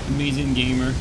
Amazing gamer.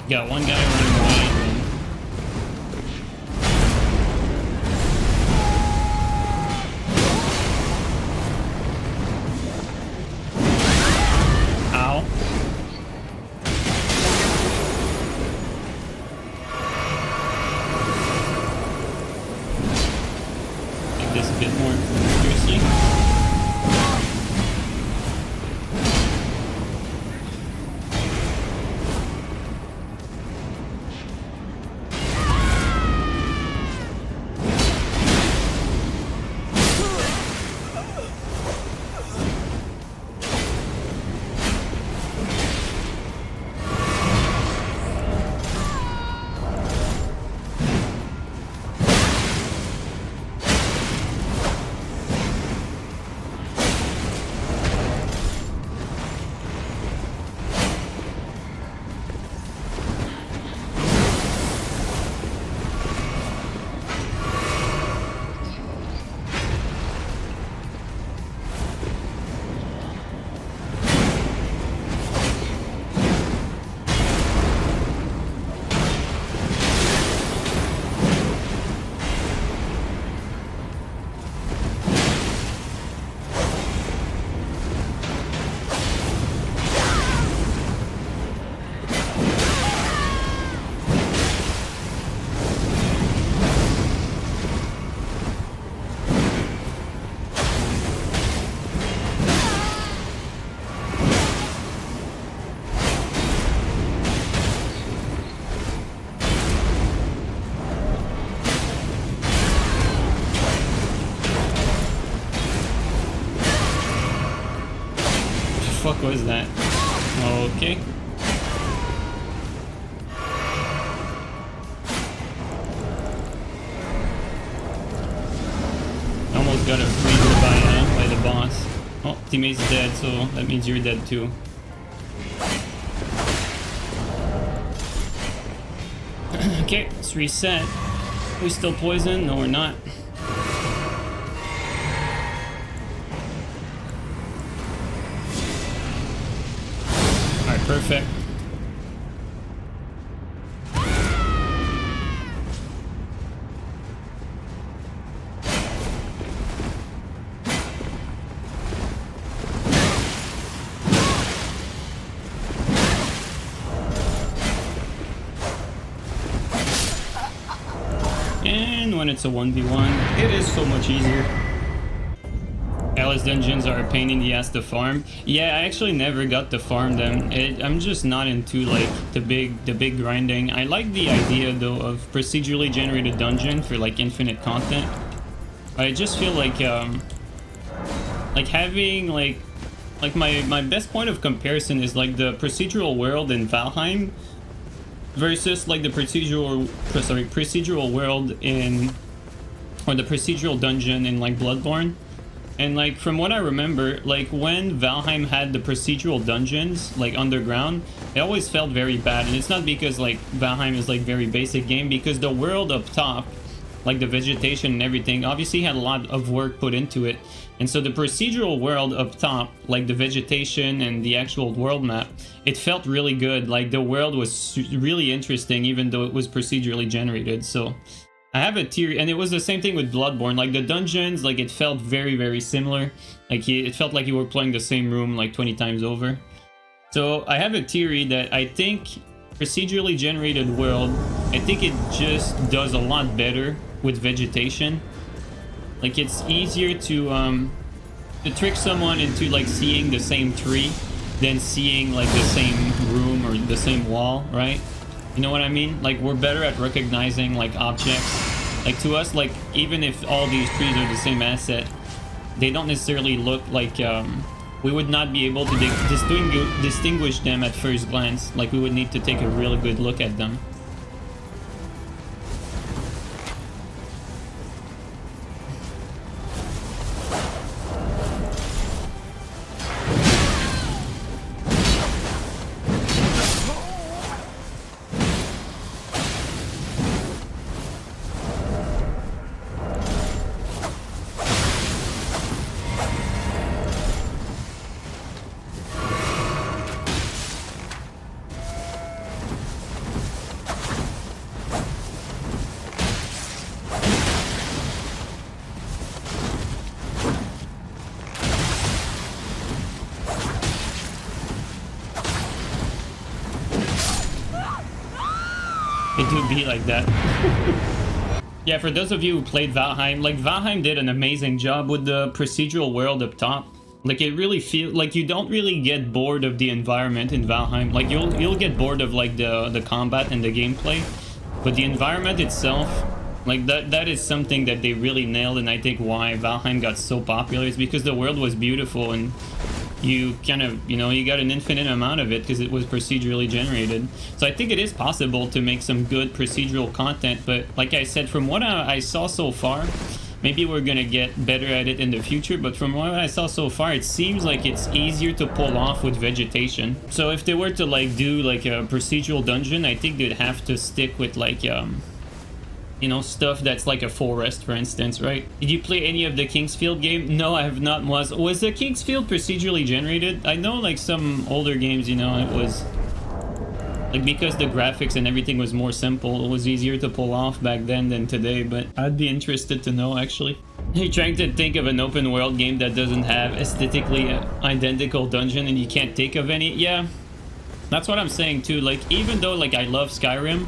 Got one guy running away. Ow. Make this a bit more juicy. What was that? Okay. Almost got a freezer by the boss. Oh, teammate's dead, so that means you're dead too. Okay, let's reset. We still poisoned? No, we're not. Perfect. And when it's a 1v1, it is so much easier. Alice dungeons are a pain in the ass to farm. Yeah, I actually never got to farm them. I'm just not into like the big grinding. I like the idea though of procedurally generated dungeon for like infinite content. I just feel like having like my best point of comparison is like the procedural world in Valheim versus like the procedural world in, or the procedural dungeon in like Bloodborne. And like from what I remember, like when Valheim had the procedural dungeons like underground, it always felt very bad. And it's not because like Valheim is like very basic game, because the world up top, like the vegetation and everything, obviously had a lot of work put into it. And so the procedural world up top, like the vegetation and the actual world map, it felt really good. Like the world was really interesting, even though it was procedurally generated. So I have a tier, and it was the same thing with Bloodborne. Like the dungeons, like it felt very similar. Like it felt like you were playing the same room like 20 times over. So I have a theory that I think procedurally generated world, I think it just does a lot better with vegetation. Like it's easier to trick someone into like seeing the same tree than seeing like the same room or the same wall, right? You know what I mean? Like we're better at recognizing like objects. Like to us, like even if all these trees are the same asset, they don't necessarily look like we would not be able to distinguish them at first glance. Like we would need to take a really good look at them. It do be like that. Yeah, for those of you who played Valheim, like Valheim did an amazing job with the procedural world up top. Like it really feels like you don't really get bored of the environment in Valheim. Like you'll get bored of like the combat and the gameplay, but the environment itself, like that is something that they really nailed. And I think why Valheim got so popular is because the world was beautiful and you kind of, you know, you got an infinite amount of it because it was procedurally generated. So I think it is possible to make some good procedural content, but like I said, from what I saw so far, maybe we're gonna get better at it in the future, but from what I saw so far, it seems like it's easier to pull off with vegetation. So if they were to like do like a procedural dungeon, I think they'd have to stick with like you know, stuff that's like a forest, for instance, right? Did you play any of the Kingsfield game? No, I have not. Was the Kingsfield procedurally generated? I know like some older games, you know, it was like because the graphics and everything was more simple, it was easier to pull off back then than today, but I'd be interested to know actually. You're trying to think of an open world game that doesn't have aesthetically identical dungeon and you can't think of any. Yeah, that's what I'm saying too. Like even though like I love Skyrim,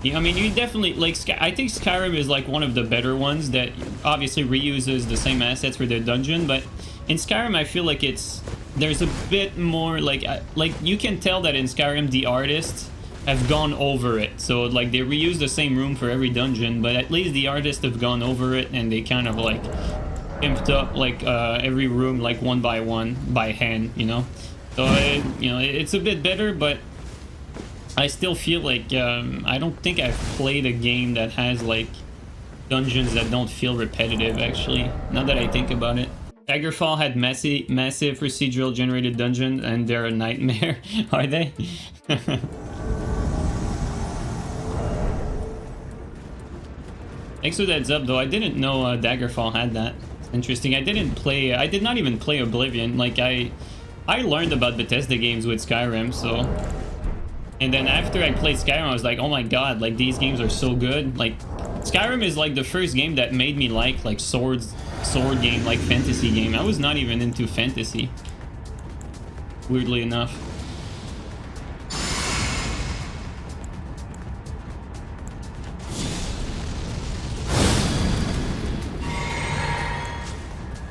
I mean, you definitely, like, I think Skyrim is, like, one of the better ones that obviously reuses the same assets for their dungeon, but in Skyrim, I feel like there's a bit more, like, you can tell that in Skyrim, the artists have gone over it. So, like, they reuse the same room for every dungeon, but at least the artists have gone over it, and they kind of, like, pimped up, like, every room, like, one by one, by hand, you know? So, you know, it's a bit better, but I still feel like I don't think I've played a game that has like dungeons that don't feel repetitive actually, now that I think about it. Daggerfall had massive procedural generated dungeons and they're a nightmare. Are they? Thanks for the heads up though, I didn't know Daggerfall had that. Interesting. I did not even play Oblivion. Like I learned about Bethesda games with Skyrim, so. And then after I played Skyrim, I was like, oh my god, like these games are so good. Like Skyrim is like the first game that made me like sword game, like fantasy game. I was not even into fantasy, weirdly enough.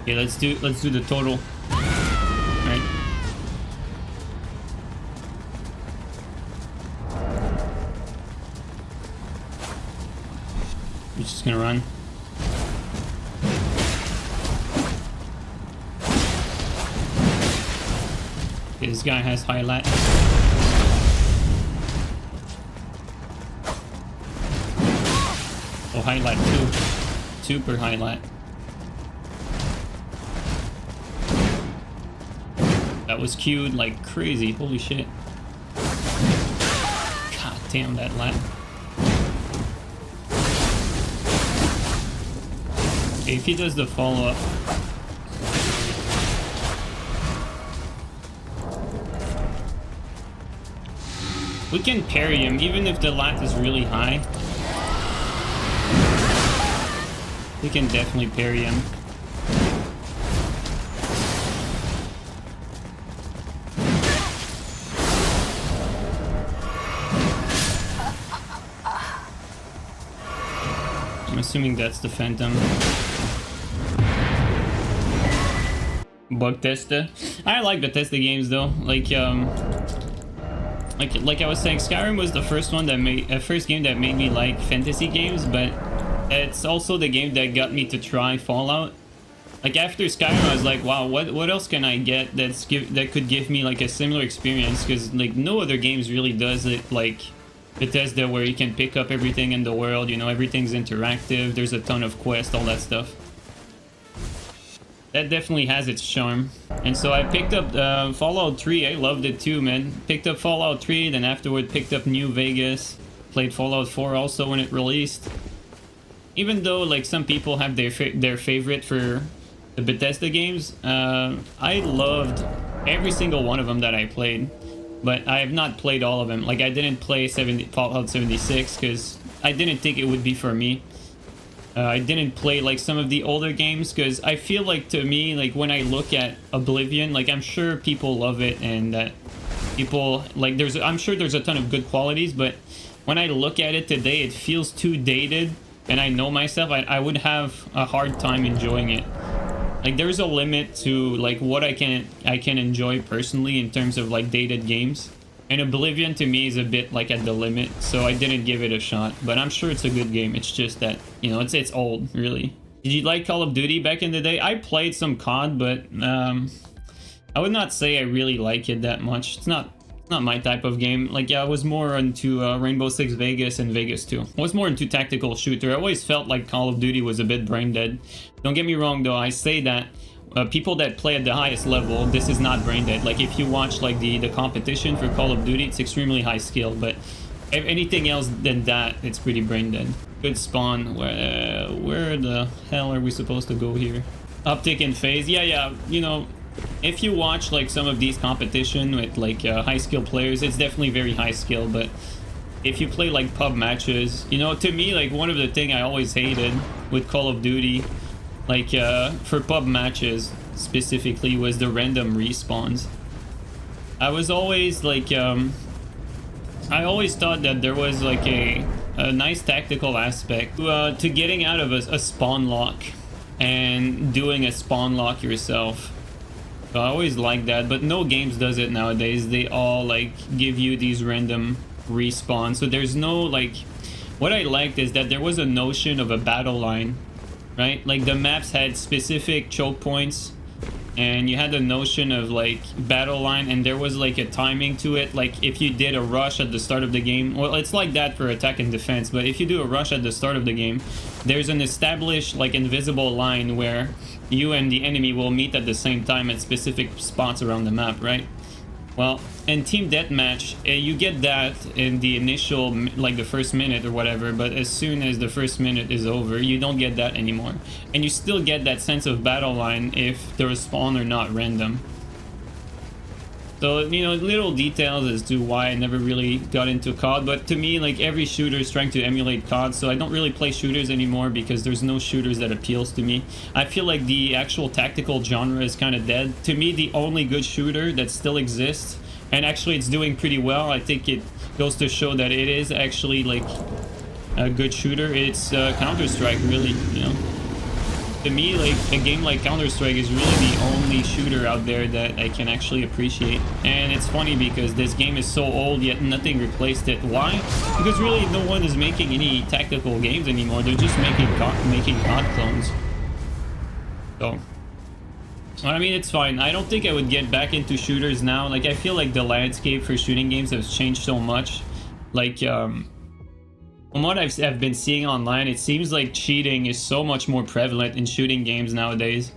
Okay, let's do the total. All right. We're just gonna run. Okay, this guy has highlight. Oh, highlight too. Super highlight. That was queued like crazy. Holy shit. God damn that lat. Okay, if he does the follow-up. We can parry him even if the lat is really high. We can definitely parry him. I'm assuming that's the Phantom. Bug tester. I like Bethesda games though. Like I was saying, Skyrim was the first one that first game that made me like fantasy games, but it's also the game that got me to try Fallout. Like after Skyrim, I was like, wow, what else can I get that could give me like a similar experience? Because like no other games really does it like Bethesda, where you can pick up everything in the world. You know, everything's interactive. There's a ton of quests, all that stuff. That definitely has its charm. And so I picked up Fallout 3. I loved it too, man. Picked up Fallout 3, then afterward picked up New Vegas. Played Fallout 4 also when it released. Even though like some people have their favorite for the Bethesda games, I loved every single one of them that I played, but I have not played all of them. Like I didn't play Fallout 76 because I didn't think it would be for me. I didn't play like some of the older games because I feel like, to me, like when I look at Oblivion, like I'm sure people love it and that people like I'm sure there's a ton of good qualities, but when I look at it today, it feels too dated, and I know myself, I would have a hard time enjoying it. Like there's a limit to like what I can enjoy personally in terms of like dated games, and Oblivion to me is a bit like at the limit, so I didn't give it a shot. But I'm sure it's a good game. It's just that, you know, it's old, really. Did you like Call of Duty back in the day? I played some COD, but I would not say I really like it that much. It's not my type of game. Like, yeah, I was more into Rainbow Six Vegas and Vegas 2. I was more into tactical shooter. I always felt like Call of Duty was a bit brain dead. Don't get me wrong, though. I say that people that play at the highest level, this is not brain dead. Like, if you watch like the competition for Call of Duty, it's extremely high skill. But anything else than that, it's pretty brain dead. Good spawn. Where the hell are we supposed to go here? Uptick in phase. Yeah. You know, if you watch like some of these competition with like high skill players, it's definitely very high skill. But if you play like pub matches, you know, to me, like one of the thing I always hated with Call of Duty, like for pub matches specifically, was the random respawns. I was always like I always thought that there was like a nice tactical aspect to getting out of a spawn lock and doing a spawn lock yourself. So I always like that, but no games does it nowadays. They all like give you these random respawns. So there's no like, what I liked is that there was a notion of a battle line, right? Like the maps had specific choke points, and you had the notion of like battle line, and there was like a timing to it. Like if you did a rush at the start of the game, well, it's like that for attack and defense, but if you do a rush at the start of the game, there's an established like invisible line where you and the enemy will meet at the same time at specific spots around the map, right? Well, in Team Deathmatch, you get that in the initial, like the first minute or whatever, but as soon as the first minute is over, you don't get that anymore. And you still get that sense of battle line if the spawn are not random. So, you know, little details as to why I never really got into COD, but to me, like, every shooter is trying to emulate COD, so I don't really play shooters anymore because there's no shooters that appeals to me. I feel like the actual tactical genre is kind of dead. To me, the only good shooter that still exists, and actually it's doing pretty well, I think it goes to show that it is actually, like, a good shooter, it's Counter-Strike, really, you know. To me, like, a game like Counter-Strike is really the only shooter out there that I can actually appreciate. And it's funny because this game is so old, yet nothing replaced it. Why? Because really no one is making any tactical games anymore. They're just making COD clones. So, I mean, it's fine. I don't think I would get back into shooters now. Like, I feel like the landscape for shooting games has changed so much. Like, from what I've been seeing online, it seems like cheating is so much more prevalent in shooting games nowadays.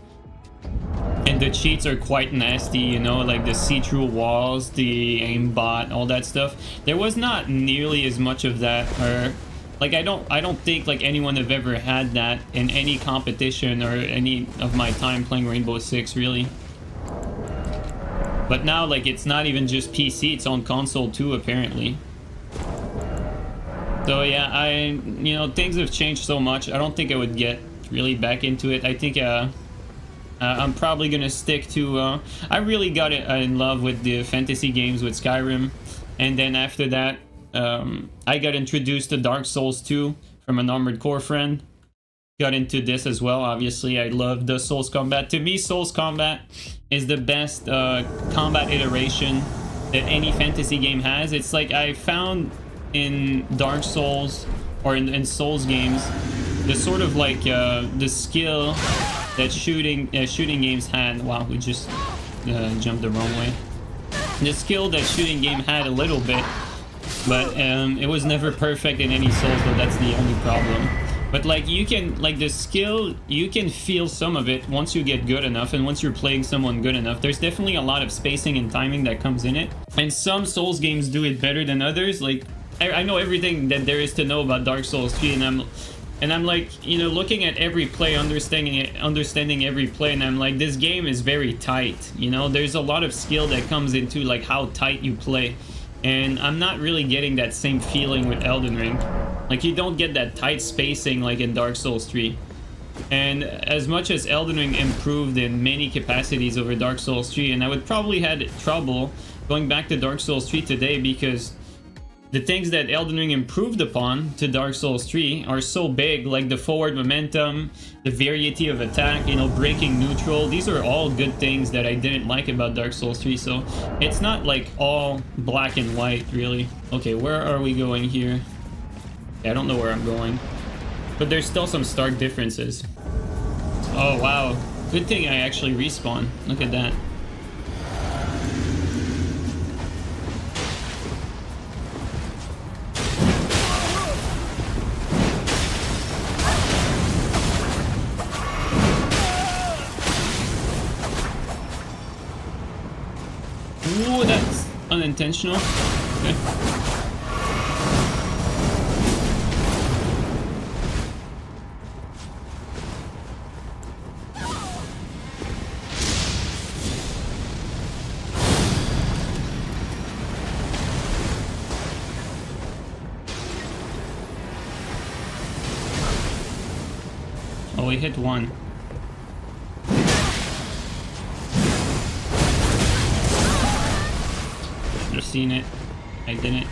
And the cheats are quite nasty, you know, like the see-through walls, the aimbot, all that stuff. There was not nearly as much of that, or like I don't think like anyone have ever had that in any competition or any of my time playing Rainbow Six, really. But now, like, it's not even just PC, it's on console too, apparently. So yeah, you know, things have changed so much. I don't think I would get really back into it. I think I'm probably gonna stick to I really got in love with the fantasy games with Skyrim, and then after that I got introduced to Dark Souls 2 from an Armored Core friend. Got into this as well. Obviously, I love the Souls combat. To me, Souls combat is the best combat iteration that any fantasy game has. It's like I found in Dark Souls or in Souls games, the sort of like the skill that shooting games had. Wow, we just jumped the wrong way. The skill that shooting game had a little bit, but it was never perfect in any Souls, though. That's the only problem. But like, you can, like, the skill, you can feel some of it once you get good enough, and once you're playing someone good enough. There's definitely a lot of spacing and timing that comes in it, and some Souls games do it better than others. Like, I know everything that there is to know about Dark Souls 3, and I'm like, you know, looking at every play, understanding every play, and I'm like, this game is very tight. You know, there's a lot of skill that comes into like how tight you play, and I'm not really getting that same feeling with Elden Ring. Like, you don't get that tight spacing like in Dark Souls 3. And as much as Elden Ring improved in many capacities over Dark Souls 3, and I would probably had trouble going back to Dark Souls 3 today, because the things that Elden Ring improved upon to Dark Souls 3 are so big, like the forward momentum, the variety of attack, you know, breaking neutral. These are all good things that I didn't like about Dark Souls 3, so it's not like all black and white, really. Okay, where are we going here? I don't know where I'm going, but there's still some stark differences. Oh wow, good thing I actually respawn. Look at that. Ooh, that's unintentional. Okay. Oh, we hit one. Should have seen it. I didn't.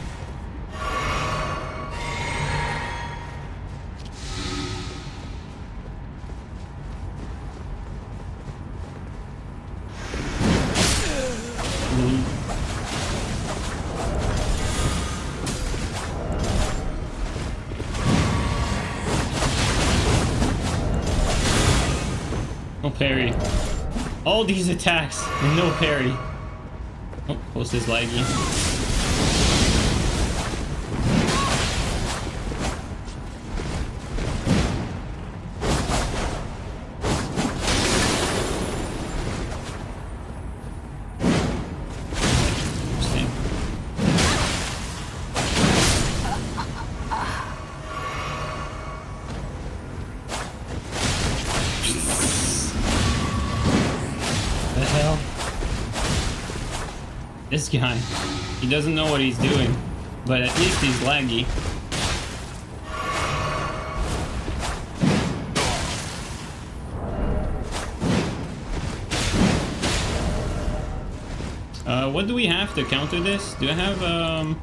No parry. All these attacks and no parry. Oh, post is laggy. This guy, he doesn't know what he's doing, but at least he's laggy. What do we have to counter this? Do I have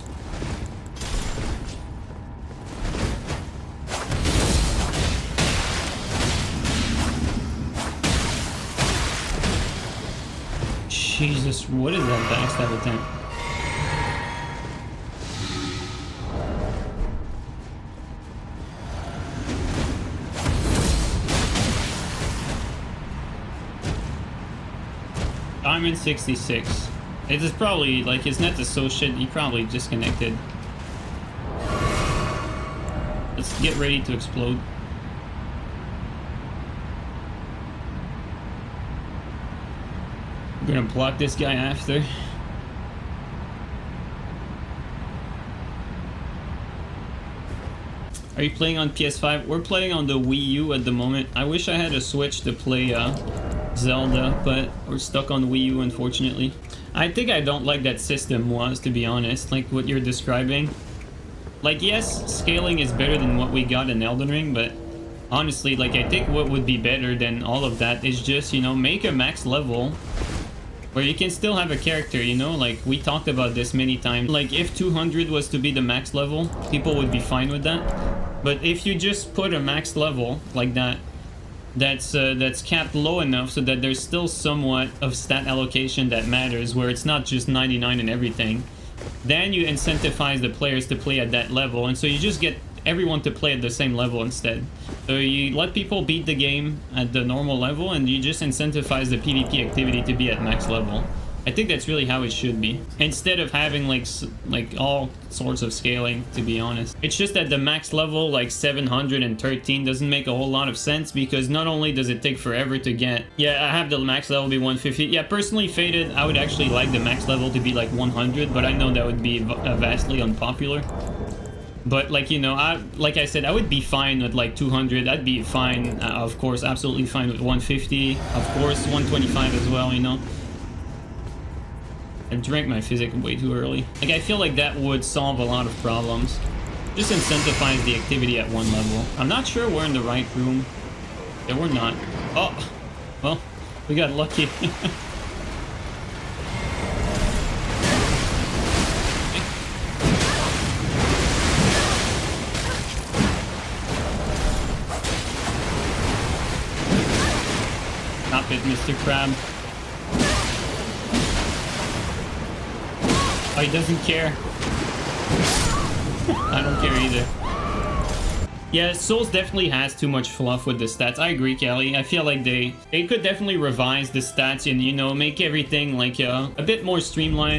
Jesus, what is that backstab attempt? Diamond 66. It is probably like his net is so shit, he probably disconnected. Let's get ready to explode. We're gonna block this guy after. Are you playing on PS5? We're playing on the Wii U at the moment. I wish I had a Switch to play Zelda, but we're stuck on Wii U, unfortunately. I think I don't like that system was, to be honest, like what you're describing. Like, yes, scaling is better than what we got in Elden Ring, but honestly, like, I think what would be better than all of that is just, you know, make a max level where you can still have a character, you know, like we talked about this many times. Like, if 200 was to be the max level, people would be fine with that. But if you just put a max level like that, that's capped low enough so that there's still somewhat of stat allocation that matters, where it's not just 99 and everything, then you incentivize the players to play at that level, and so you just get everyone to play at the same level instead. So you let people beat the game at the normal level, and you just incentivize the PvP activity to be at max level. I think that's really how it should be, instead of having like all sorts of scaling, to be honest. It's just that the max level, like 713, doesn't make a whole lot of sense, because not only does it take forever to get... Yeah, I have the max level be 150. Yeah, personally, Fated, I would actually like the max level to be like 100, but I know that would be vastly unpopular. But like, you know, like I said, I would be fine with like 200. I'd be fine, of course, absolutely fine with 150. Of course, 125 as well, you know. I drank my physic way too early. Like, I feel like that would solve a lot of problems. Just incentivize the activity at one level. I'm not sure we're in the right room. Yeah, we're not. Oh, well, we got lucky. Stop it, Mr. Crab. Oh, he doesn't care. I don't care either. Yeah, Souls definitely has too much fluff with the stats. I agree, Kelly. I feel like they could definitely revise the stats and, you know, make everything like a bit more streamlined.